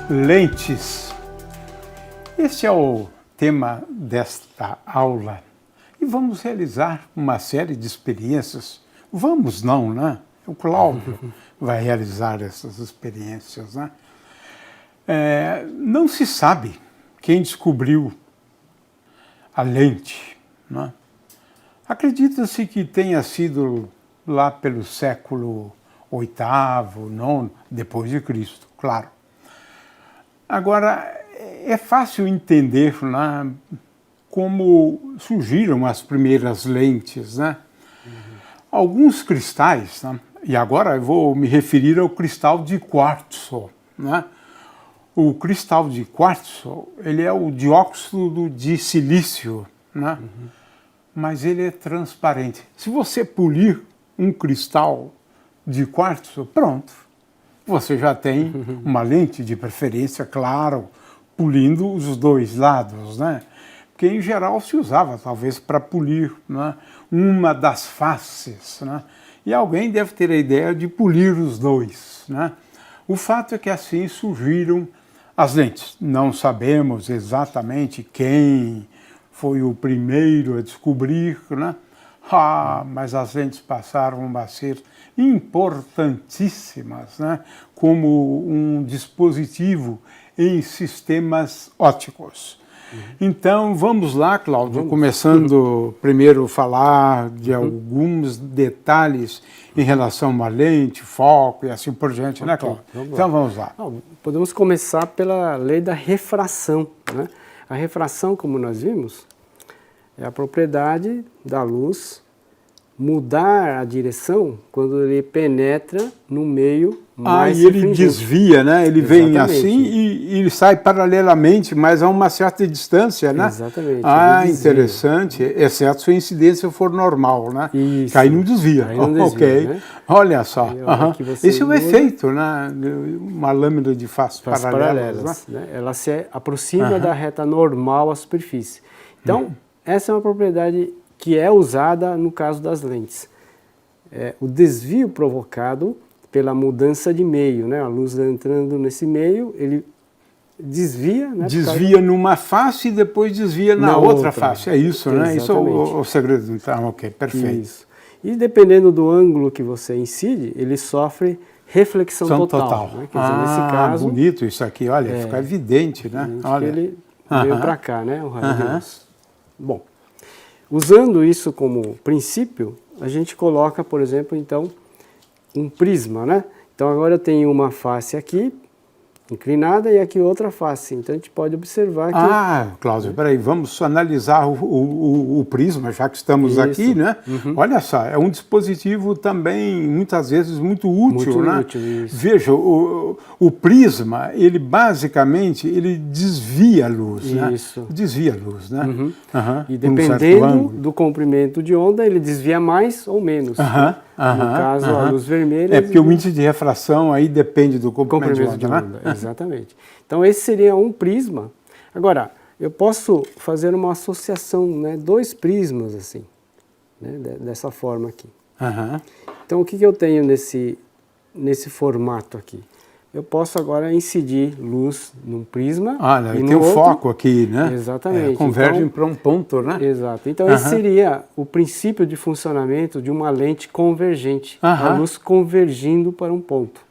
Lentes. Este é o tema desta aula e vamos realizar uma série de experiências. Vamos não, né? O Cláudio vai realizar essas experiências, né? Não se sabe quem descobriu a lente, né? Acredita-se que tenha sido lá pelo século VIII, IX, depois de Cristo, claro. Agora, é fácil entender, né, como surgiram as primeiras lentes, né? Alguns cristais, né? E agora eu vou me referir ao cristal de quartzo, né? O cristal de quartzo, ele é o dióxido de silício, né? Mas ele é transparente. Se você polir um cristal de quartzo, pronto. Você já tem uma lente, de preferência, claro, polindo os dois lados, né? Porque em geral se usava talvez para polir, né, uma das faces, né? E alguém deve ter a ideia de polir os dois, né? O fato é que assim surgiram as lentes. Não sabemos exatamente quem foi o primeiro a descobrir, né? Mas as lentes passaram a ser importantíssimas, né? Como um dispositivo em sistemas ópticos. Então, vamos lá, Cláudio, começando primeiro a falar de alguns detalhes em relação a uma lente, foco e assim por diante, né, Cláudio? Então, vamos lá. Podemos começar pela lei da refração, né? A refração, como nós vimos, é a propriedade da luz mudar a direção quando ele penetra no meio mais e ele desvia, né? Ele vem assim e ele sai paralelamente, mas a uma certa distância, né? Exatamente. Interessante, exceto se a incidência for normal, né? Isso. Que aí não desvia. Aí não desvia, ok. né? Olha só. Esse é o muda efeito, né? Uma lâmina de faces paralelas, né? Ela se aproxima da reta normal à superfície. Então, essa é uma propriedade que é usada no caso das lentes. O desvio provocado pela mudança de meio, né? A luz entrando nesse meio, ele desvia, né? Desvia numa face e depois desvia na outra face. É isso, né? Isso é o segredo. Então, ok, perfeito. Isso. E dependendo do ângulo que você incide, ele sofre reflexão total. Né? Quer dizer, nesse caso, bonito isso aqui, olha, fica evidente, né? Olha. Ele veio para cá, né? O raio de luz. Bom, usando isso como princípio, a gente coloca, por exemplo, então, um prisma, né? Então agora eu tenho uma face aqui, inclinada, e aqui outra face. Então a gente pode observar que... Cláudio, peraí, vamos analisar o prisma, já que estamos aqui, né? Olha só, é um dispositivo também, muitas vezes, muito útil, né? Veja, o prisma, ele basicamente, ele desvia a luz, né? Desvia a luz, né? E dependendo do comprimento de onda, ele desvia mais ou menos. No caso, a luz vermelha... porque o índice de refração aí depende do comprimento de onda, né? Exatamente. Então, esse seria um prisma. Agora, eu posso fazer uma associação, né? Dois prismas, assim, né? Dessa forma aqui. Então, o que eu tenho nesse formato aqui? Eu posso agora incidir luz num prisma e tem o foco aqui, né? Exatamente. Convergem para um ponto, né? Exato. Então, esse seria o princípio de funcionamento de uma lente convergente. A luz convergindo para um ponto.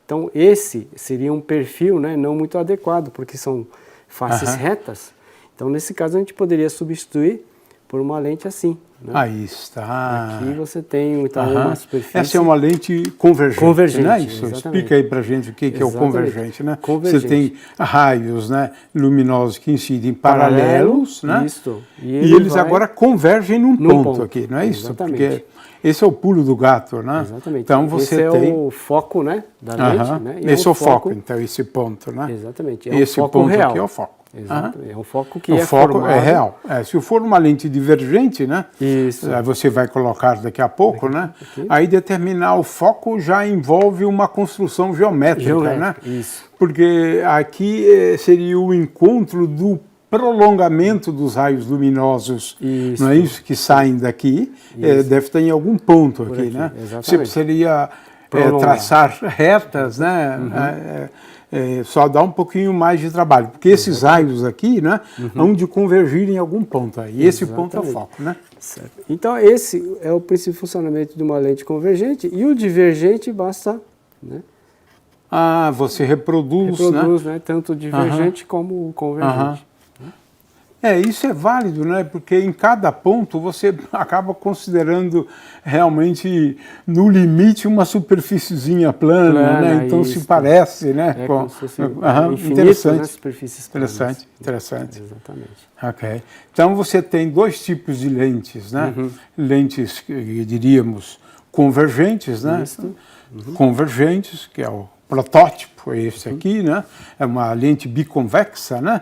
Então, esse seria um perfil, né, não muito adequado, porque são faces retas. Então, nesse caso, a gente poderia substituir por uma lente assim. Né? Aí está. Aqui você tem então, uma superfície... Essa é uma lente convergente, né? Isso. Exatamente. Explica aí para a gente o que é o convergente, né? Você tem raios, né, luminosos que incidem paralelos, né? Isso. E eles agora convergem num ponto aqui, não é isso? Exatamente. Porque esse é o pulo do gato, né? Exatamente. Então você esse tem... é o foco, né, da lente, né? Esse é o foco, então, esse ponto, né? Exatamente. Esse foco ponto real. Aqui é o foco. Exatamente. É um foco que o foco formado... é real. Se for uma lente divergente, né? Isso. Aí você vai colocar daqui a pouco, né? Aí determinar o foco já envolve uma construção geométrica, né? Isso. Porque aqui seria o encontro do prolongamento dos raios luminosos, não é isso? Que saem daqui, deve estar em algum ponto aqui, né? Exatamente. Seria traçar retas, né? só dá um pouquinho mais de trabalho, porque esses raios aqui, né, hão de convergir em algum ponto aí. Esse ponto é o foco, né? Certo. Então esse é o princípio de funcionamento de uma lente convergente, e o divergente basta, né? Ah, você reproduz, né? Tanto o divergente como o convergente. Isso é válido, né? Porque em cada ponto você acaba considerando realmente, no limite, uma superfíciezinha plana, né? Então isso. Se parece, né? Como se fosse interessante. Né? Superfícies planas. Interessante. Exatamente. Ok. Então você tem dois tipos de lentes, né? Lentes, diríamos, convergentes, né? Convergentes, que é o protótipo, é esse aqui, né? É uma lente biconvexa, né?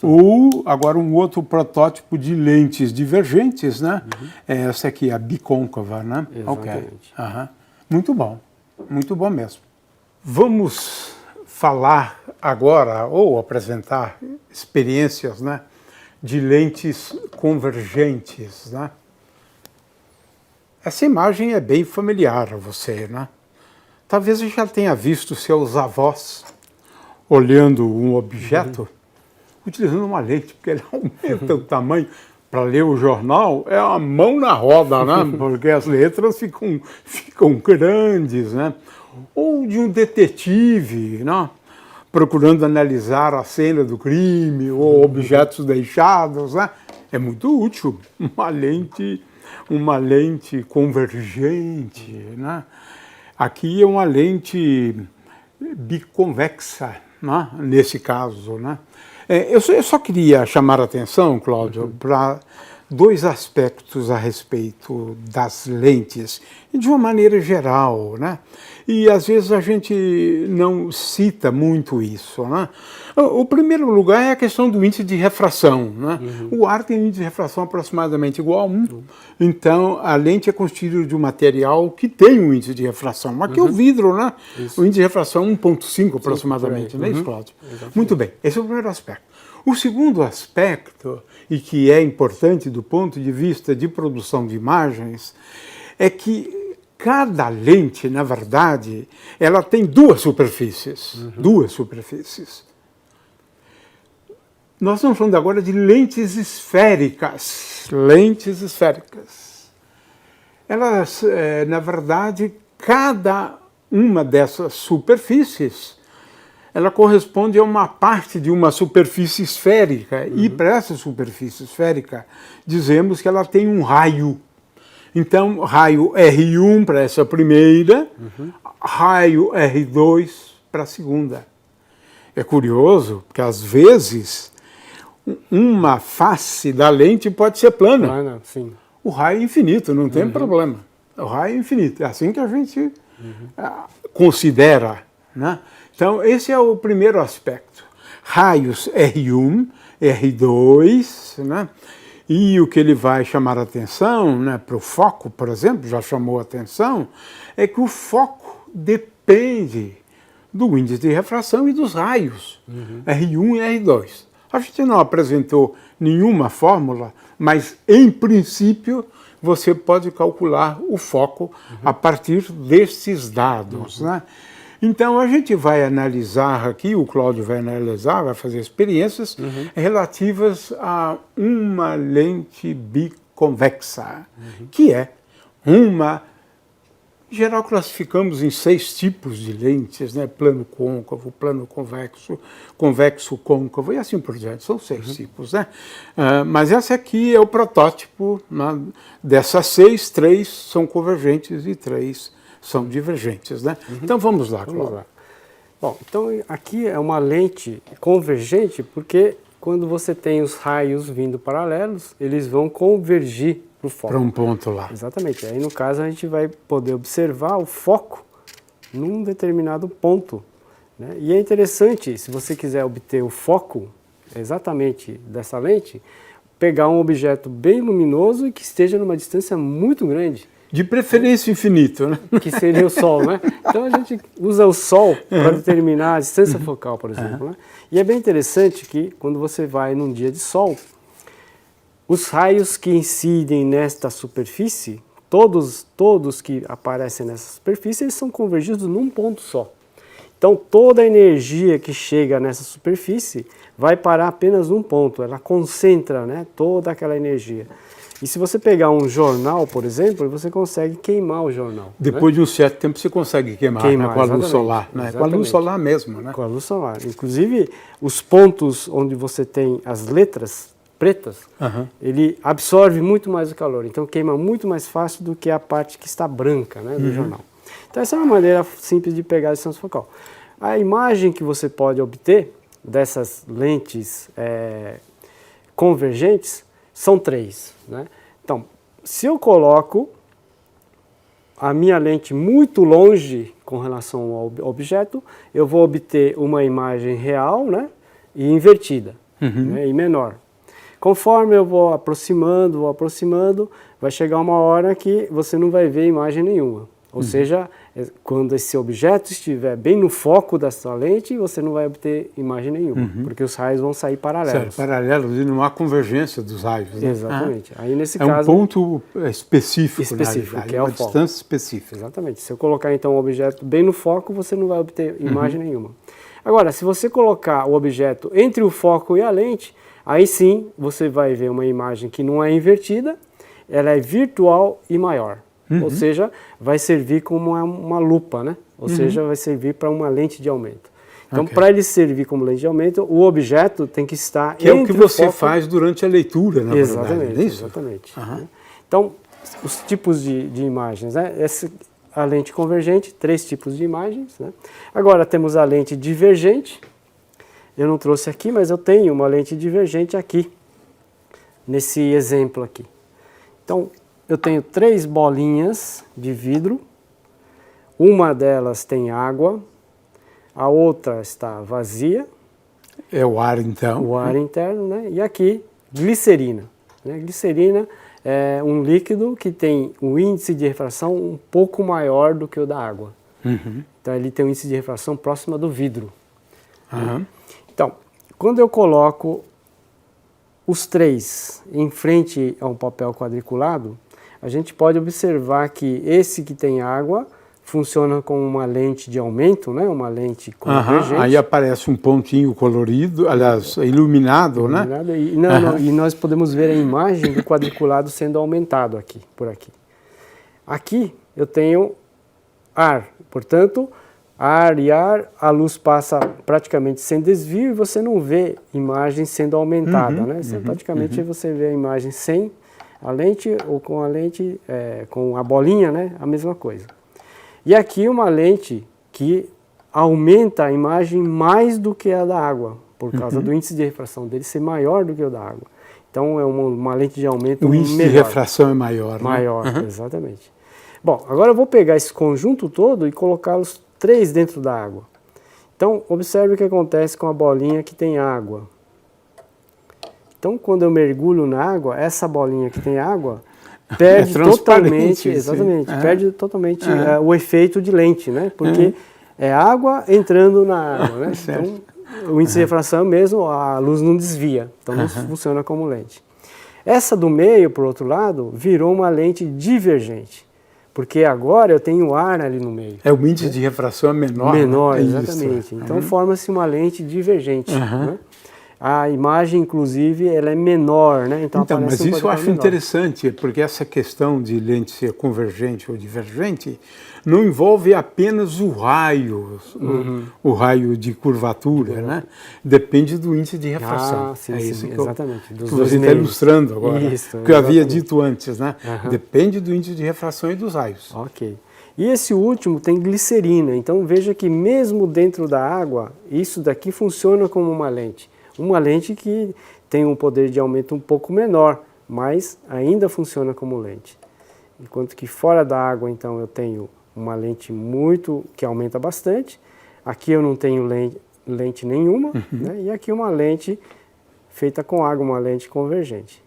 Ou agora um outro protótipo de lentes divergentes, né? É essa aqui, a bicôncava, né? Exatamente. Muito bom mesmo. Vamos falar agora, ou apresentar experiências, né? De lentes convergentes, né? Essa imagem é bem familiar a você, né? Talvez você já tenha visto seus avós olhando um objeto, utilizando uma lente, porque ele aumenta o tamanho. Para ler o jornal, é a mão na roda, né? Porque as letras ficam grandes, né? Ou de um detetive, né? Procurando analisar a cena do crime ou objetos deixados, né? É muito útil uma lente convergente, né? Aqui é uma lente biconvexa, né? Nesse caso, né? Eu só queria chamar a atenção, Cláudio, para dois aspectos a respeito das lentes, de uma maneira geral, né? E às vezes a gente não cita muito isso, né? O primeiro lugar é a questão do índice de refração, né? O ar tem um índice de refração aproximadamente igual a 1, então a lente é constituída de um material que tem um índice de refração. Aqui é o vidro, né? O índice de refração é 1,5 aproximadamente, não é isso, Cláudio? Muito bem, esse é o primeiro aspecto. O segundo aspecto, e que é importante do ponto de vista de produção de imagens, é que cada lente, na verdade, ela tem duas superfícies. Duas superfícies. Nós estamos falando agora de lentes esféricas. Lentes esféricas. Elas, na verdade, cada uma dessas superfícies, ela corresponde a uma parte de uma superfície esférica. E para essa superfície esférica, dizemos que ela tem um raio. Então, raio R1 para essa primeira, raio R2 para a segunda. É curioso, porque às vezes uma face da lente pode ser plana. Sim. O raio é infinito, não tem problema. O raio é infinito. É assim que a gente considera, né? Então, esse é o primeiro aspecto. Raios R1, R2, né? E o que ele vai chamar a atenção, né, para o foco, por exemplo, já chamou a atenção, é que o foco depende do índice de refração e dos raios, R1 e R2. A gente não apresentou nenhuma fórmula, mas, em princípio, você pode calcular o foco a partir desses dados, né? Então, a gente vai analisar aqui, o Cláudio vai analisar, vai fazer experiências relativas a uma lente biconvexa, que é uma... Em geral, classificamos em 6 tipos de lentes, né? Plano côncavo, plano convexo, convexo côncavo e assim por diante. São 6 tipos, né? Mas essa aqui é o protótipo, né? Dessas 6, 3 são convergentes e 3 são divergentes, né? Então vamos lá, Cláudio. Bom, então aqui é uma lente convergente porque quando você tem os raios vindo paralelos, eles vão convergir para o foco. Para um ponto lá. Exatamente. Aí no caso a gente vai poder observar o foco num determinado ponto, né? E é interessante, se você quiser obter o foco exatamente dessa lente, pegar um objeto bem luminoso e que esteja numa distância muito grande. De preferência infinito, né? Que seria o Sol, né? Então a gente usa o Sol para determinar a distância focal, por exemplo, né? E é bem interessante que quando você vai num dia de Sol, os raios que incidem nesta superfície, todos que aparecem nessa superfície, eles são convergidos num ponto só. Então, toda a energia que chega nessa superfície vai parar apenas num ponto, ela concentra, né, toda aquela energia. E se você pegar um jornal, por exemplo, você consegue queimar o jornal. Depois de um certo tempo você consegue queimar, né, com a luz solar. Né? Com a luz solar mesmo. Né? Com a luz solar. Inclusive, os pontos onde você tem as letras pretas, ele absorve muito mais o calor. Então, queima muito mais fácil do que a parte que está branca, né, do jornal. Então, essa é uma maneira simples de pegar a distância focal. A imagem que você pode obter dessas lentes convergentes são 3. Né? Então, se eu coloco a minha lente muito longe com relação ao objeto, eu vou obter uma imagem real, né, e invertida, né, e menor. Conforme eu vou aproximando, vai chegar uma hora que você não vai ver imagem nenhuma. Ou seja, quando esse objeto estiver bem no foco da sua lente, você não vai obter imagem nenhuma, porque os raios vão sair paralelos. Paralelos e não há convergência dos raios. Né? Exatamente. Aí, nesse caso, um ponto específico que é uma distância específica. Exatamente. Se eu colocar então o objeto bem no foco, você não vai obter imagem nenhuma. Agora, se você colocar o objeto entre o foco e a lente, aí sim você vai ver uma imagem que não é invertida, ela é virtual e maior. Ou seja, vai servir como uma lupa, né? Ou seja, vai servir para uma lente de aumento. Então, para ele servir como lente de aumento, o objeto tem que estar entre o foco... Que é o que você faz durante a leitura, na verdade, é isso? Exatamente. Então, os tipos de imagens, né? A lente convergente, 3 tipos de imagens, né? Agora temos a lente divergente. Eu não trouxe aqui, mas eu tenho uma lente divergente aqui, nesse exemplo aqui. Então, eu tenho 3 bolinhas de vidro, uma delas tem água, a outra está vazia. É o ar, então. O ar interno, né? E aqui, glicerina. Né? Glicerina é um líquido que tem um índice de refração um pouco maior do que o da água. Então, ele tem um índice de refração próximo do vidro. Então, quando eu coloco os 3 em frente a um papel quadriculado, a gente pode observar que esse que tem água funciona como uma lente de aumento, né? Uma lente convergente. Aí aparece um pontinho colorido, aliás, iluminado, né? E nós podemos ver a imagem do quadriculado sendo aumentado aqui, por aqui. Aqui eu tenho ar, portanto, ar e ar, a luz passa praticamente sem desvio e você não vê imagem sendo aumentada, né? Praticamente você vê a imagem sem a lente ou com a lente, com a bolinha, né? A mesma coisa. E aqui uma lente que aumenta a imagem mais do que a da água, por causa do índice de refração dele ser maior do que o da água. Então é uma lente de aumento melhor. O índice de refração é maior, né? Maior, exatamente. Bom, agora eu vou pegar esse conjunto todo e colocá-los 3 dentro da água. Então, observe o que acontece com a bolinha que tem água. Então, quando eu mergulho na água, essa bolinha que tem água perde totalmente, perde totalmente o efeito de lente, né? Porque é água entrando na água, né? Então, o índice de refração mesmo, a luz não desvia, então não funciona como lente. Essa do meio, por outro lado, virou uma lente divergente, porque agora eu tenho ar ali no meio. O índice de refração é menor. Menor, né? Exatamente. Então forma-se uma lente divergente, né? A imagem, inclusive, ela é menor, né? Então mas isso eu acho interessante, porque essa questão de lente ser convergente ou divergente não envolve apenas o raio, o raio de curvatura, né? Depende do índice de refração. Isso que exatamente. Que você está ilustrando agora, que eu havia dito antes, né? Depende do índice de refração e dos raios. Ok. E esse último tem glicerina, então veja que mesmo dentro da água, isso daqui funciona como uma lente. Uma lente que tem um poder de aumento um pouco menor, mas ainda funciona como lente. Enquanto que fora da água, então, eu tenho uma lente que aumenta bastante. Aqui eu não tenho lente nenhuma, né? E aqui uma lente feita com água, uma lente convergente.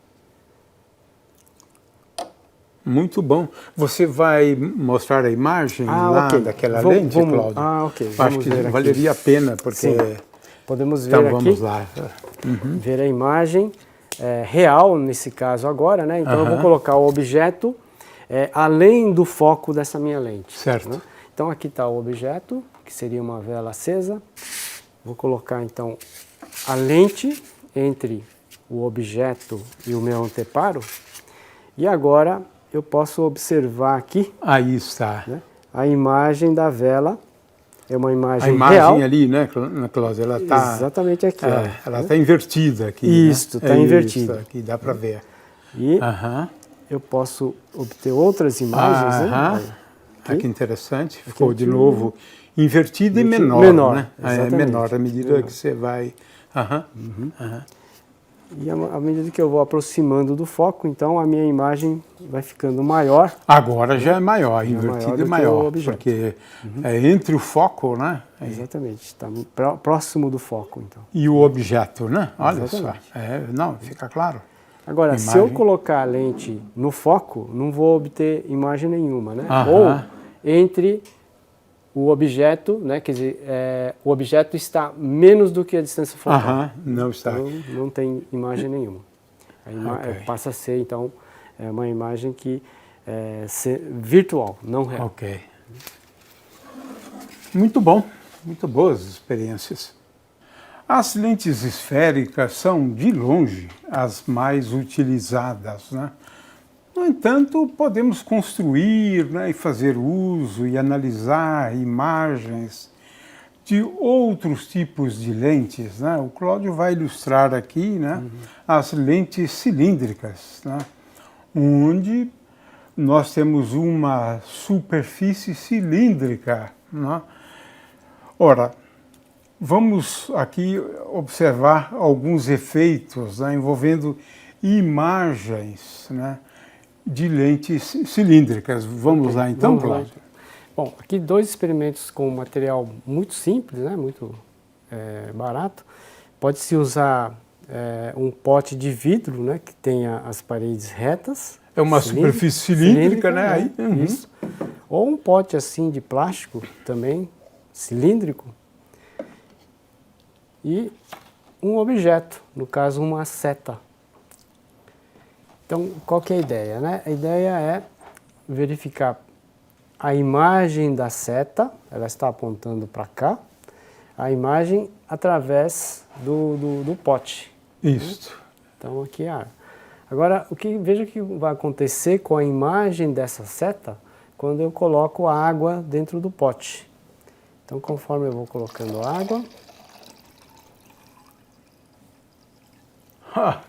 Muito bom. Você vai mostrar a imagem daquela lente, Cláudio? Ok. Acho que valeria a pena, porque... Sim. Podemos ver então, aqui, vamos lá. ver a imagem real, nesse caso agora, né? Então eu vou colocar o objeto além do foco dessa minha lente. Certo. Né? Então aqui está o objeto, que que seria uma vela acesa. Vou colocar então a lente entre o objeto e o meu anteparo. E agora eu posso observar aqui. Aí está. Né, a imagem da vela. É uma imagem real. A imagem ali, né, Cláudio? Ela está... Exatamente aqui. Ela está invertida aqui. Isso, está invertida. Aqui dá para ver. E eu posso obter outras imagens. Né? Aqui. Que interessante. Ficou de novo invertida e menor. Menor, né? É menor à medida que você vai... E à medida que eu vou aproximando do foco, então a minha imagem vai ficando maior. Agora já é maior, invertida é maior, porque é entre o foco, né? Exatamente, está próximo do foco, então. E o objeto, né? Olha Exatamente. só, não, fica claro. Agora, se eu colocar a lente no foco, não vou obter imagem nenhuma, né? Ou entre o objeto, né? Quer dizer, o objeto está menos do que a distância focal. Não está. Então, não tem imagem nenhuma. Passa a ser, então, uma imagem que virtual, não real. Ok. Muito bom, muito boas experiências. As lentes esféricas são, de longe, as mais utilizadas, né? No entanto, podemos construir, né, e fazer uso e analisar imagens de outros tipos de lentes, né? O Cláudio vai ilustrar aqui, né, as lentes cilíndricas, né, onde nós temos uma superfície cilíndrica, né? Ora, vamos aqui observar alguns efeitos, né, envolvendo imagens, né, de lentes cilíndricas. Vamos lá então, Cláudio? Bom, aqui 2 experimentos com material muito simples, né, muito barato. Pode-se usar um pote de vidro, né, que tenha as paredes retas. É uma superfície cilíndrica, né? Aí. Isso. Ou um pote assim de plástico também, cilíndrico. E um objeto, no caso uma seta. Então, qual que é a ideia, né? A ideia é verificar a imagem da seta, ela está apontando para cá, a imagem através do pote. Isso. Né? Então, aqui é. Agora, veja o que vai acontecer com a imagem dessa seta quando eu coloco a água dentro do pote. Então, conforme eu vou colocando água...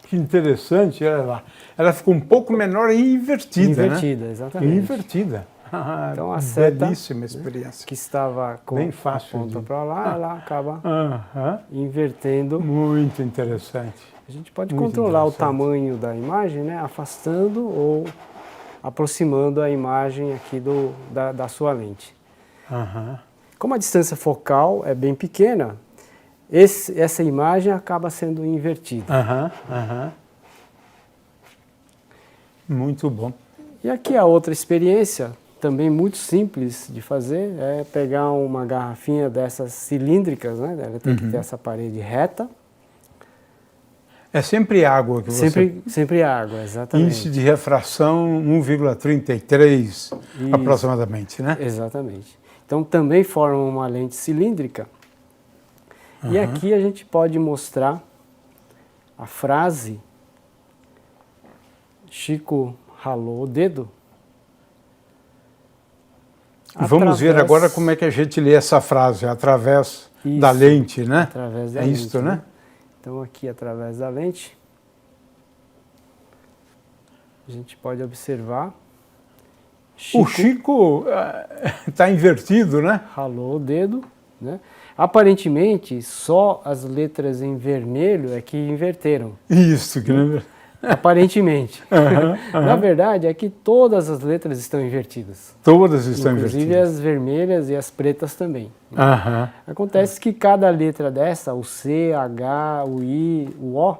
Que interessante, olha lá. Ela ficou um pouco menor e invertida, Invertida, né? Exatamente. Invertida. Então a seta, belíssima experiência. Que estava com bem fácil a ponta para lá, ela acaba invertendo. Muito interessante. A gente pode controlar o tamanho da imagem, né? Afastando ou aproximando a imagem aqui da sua lente. Como a distância focal é bem pequena, essa imagem acaba sendo invertida. Muito bom. E aqui a outra experiência, também muito simples de fazer, é pegar uma garrafinha dessas cilíndricas, né? Ela tem que ter essa parede reta. É sempre água que você... Sempre água, exatamente. Índice de refração 1,33 aproximadamente, né? Exatamente. Então também forma uma lente cilíndrica. E aqui a gente pode mostrar a frase Chico ralou o dedo. Vamos ver agora como é que a gente lê essa frase, através da lente, né? Através da lente, isso, né? Então aqui através da lente, a gente pode observar. O Chico está invertido, né? Ralou o dedo, né? Aparentemente, só as letras em vermelho é que inverteram. Isso, que não é... Aparentemente. Na verdade, é que todas as letras estão invertidas. Todas estão inclusive invertidas. As vermelhas e as pretas também. Acontece que cada letra dessa, o C, H, o I, o O,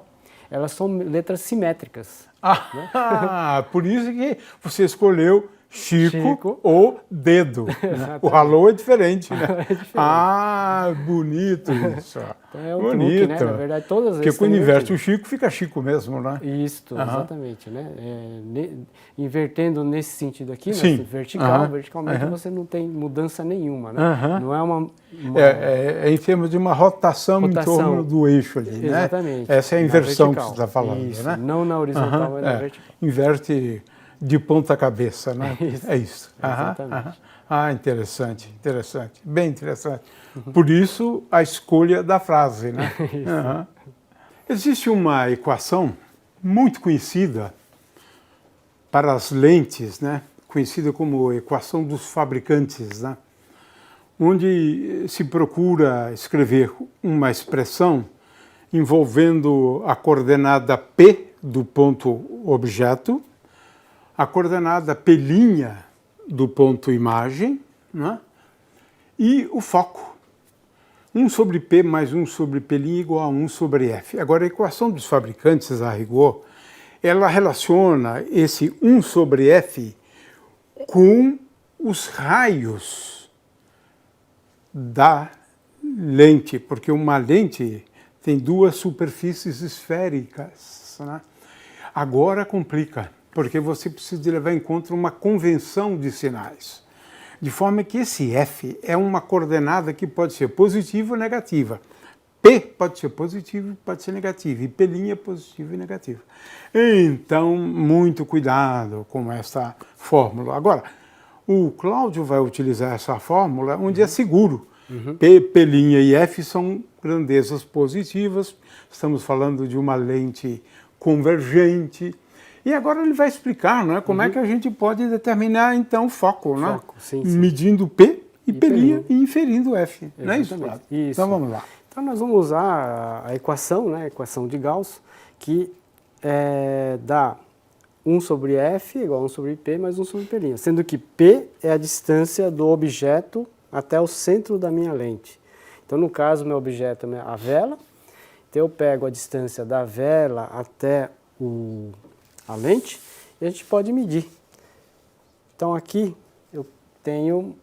elas são letras simétricas. Por isso que você escolheu Chico, o dedo. Né? O alô é diferente, né? É diferente. Ah, bonito isso. Então é um bonito. truque, né? Na verdade, todas as Porque quando inverte o Chico, fica Chico mesmo, né? Isso, exatamente, né? Invertendo nesse sentido aqui, Sim. né? Verticalmente você não tem mudança nenhuma, né? Não é uma... É em termos de uma rotação em torno do eixo ali, né? Exatamente. Essa é a inversão que você está falando, isso, né? não na horizontal, mas na vertical. Inverte de ponta cabeça, né? Isso. É isso. Exatamente. Ah, interessante, interessante, bem interessante. Por isso a escolha da frase, né? Existe uma equação muito conhecida para as lentes, né? Conhecida como equação dos fabricantes, né? Onde se procura escrever uma expressão envolvendo a coordenada P do ponto objeto, a coordenada P' do ponto imagem, né? E o foco. 1 sobre P mais 1 sobre P' igual a 1 sobre F. Agora, a equação dos fabricantes, a rigor, ela relaciona esse 1 sobre F com os raios da lente, porque uma lente tem duas superfícies esféricas, né? Agora complica, porque você precisa de levar em conta uma convenção de sinais, de forma que esse F é uma coordenada que pode ser positiva ou negativa. P pode ser positivo, pode ser negativo, e P' é positivo e negativo. Então, muito cuidado com essa fórmula. Agora, o Cláudio vai utilizar essa fórmula onde é seguro. P' e F são grandezas positivas, estamos falando de uma lente convergente. E agora ele vai explicar, né, como é que a gente pode determinar, então, o foco, né? Sim. Medindo P e P' e inferindo F. Não é isso, Cláudio? Isso. Então, vamos lá. Então, nós vamos usar a equação, né, a equação de Gauss, que dá 1 sobre F igual a 1 sobre P mais 1 sobre P', sendo que P é a distância do objeto até o centro da minha lente. Então, no caso, meu objeto é a vela, então eu pego a distância da vela até a lente e a gente pode medir. Então, aqui eu tenho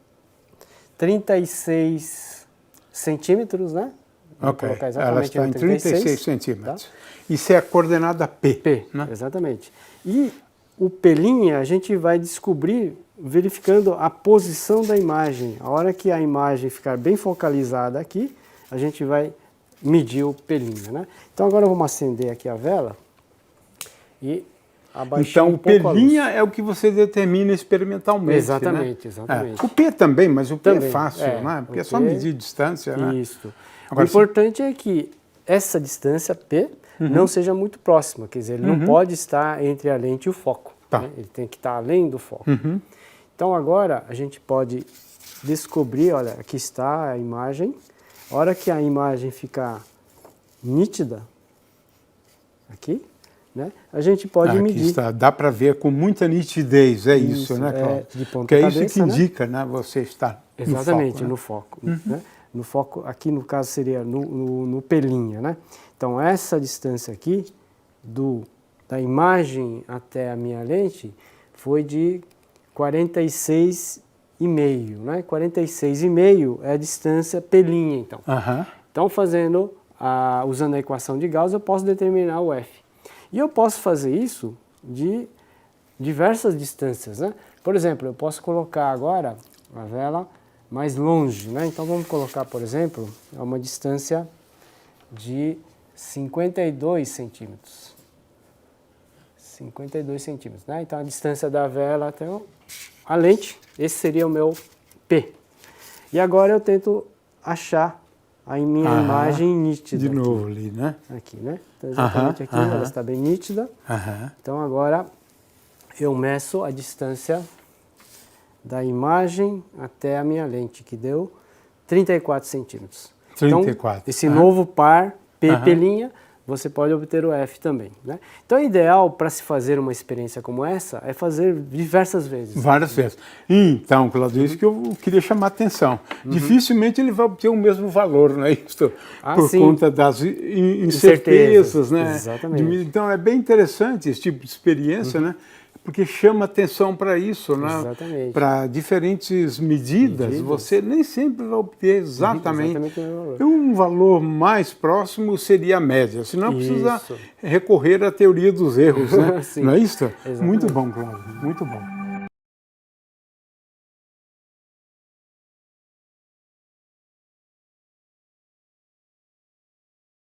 36 centímetros, né? Vou colocar exatamente ela está em 36 centímetros. Tá? Isso é a coordenada P. Né? Exatamente. E o P' a gente vai descobrir verificando a posição da imagem. A hora que a imagem ficar bem focalizada aqui, a gente vai medir o P', né? Então agora vamos acender aqui a vela e abaixar um pouco a luz. Então o P' é o que você determina experimentalmente. Exatamente, né? exatamente. O P também, mas o P também, é fácil, né? Porque é só medir distância, né? Isso. Agora, o importante é que essa distância P não seja muito próxima, quer dizer, ele não pode estar entre a lente e o foco. Tá. Né? Ele tem que estar além do foco. Então agora a gente pode descobrir, olha, aqui está a imagem. A hora que a imagem ficar nítida, aqui, né, a gente pode medir. Está, dá para ver com muita nitidez, isso, né, Cláudio? De ponta Porque é cabeça, isso que indica, né, você está exatamente, no foco. Né? No foco, aqui no caso seria no P', né? Então essa distância aqui da imagem até a minha lente foi de 46,5, né? 46,5 é a distância P', então. Então usando a equação de Gauss, eu posso determinar o F. E eu posso fazer isso de diversas distâncias, né? Por exemplo, eu posso colocar agora a vela mais longe, né? Então vamos colocar, por exemplo, a uma distância de 52 centímetros. 52 centímetros, né? Então a distância da vela até a lente, esse seria o meu P. E agora eu tento achar a minha imagem nítida. De novo ali, né? Aqui, né? Então exatamente aqui, ela está bem nítida. Então agora eu meço a distância da imagem até a minha lente, que deu 34 centímetros. 34. Então, esse novo par P', você pode obter o F também, né? Então, o ideal para se fazer uma experiência como essa é fazer diversas vezes. Várias vezes. Então, Cláudio, isso que eu queria chamar a atenção. Dificilmente ele vai obter o mesmo valor, não é isso? Por conta das incertezas, né? Exatamente. Então, é bem interessante esse tipo de experiência, né? porque chama atenção para isso, né? Exatamente. Para diferentes medidas, você nem sempre vai obter exatamente um valor mais próximo seria a média, senão precisa recorrer à teoria dos erros, né? Não é isso? Exatamente. Muito bom, Cláudio, muito bom.